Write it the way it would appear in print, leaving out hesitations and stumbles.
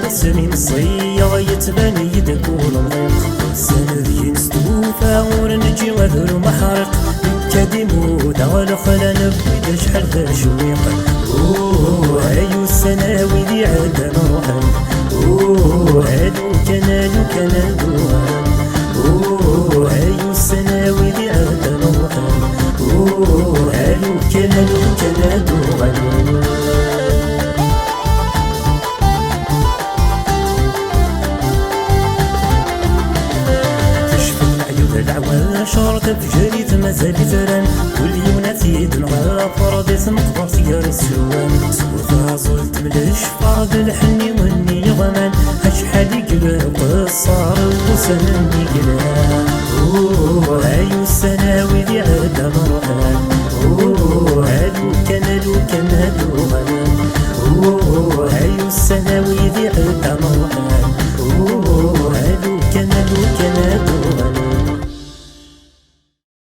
سنين صيا يتبان يدكون الضيق السنة ذي نستوفى ورنجي غذر محرق كادي مودا والخلا نبدا شحال ذا شويق هايو السناوي ذي عادا نروحن هادو كان دوان هايو السناوي ذي عادا نروحن هادو كان دوان شرط بجريت مازال يتران كل يوم نتيد نغا فرض اسم قبر سيار السوان سوثا زلت ملش فرض الحني والني غمان اشحال يقلق الصار وسنني قلان هايو السناوي ذي عادا مرهان هادو كان غنان هايو السناوي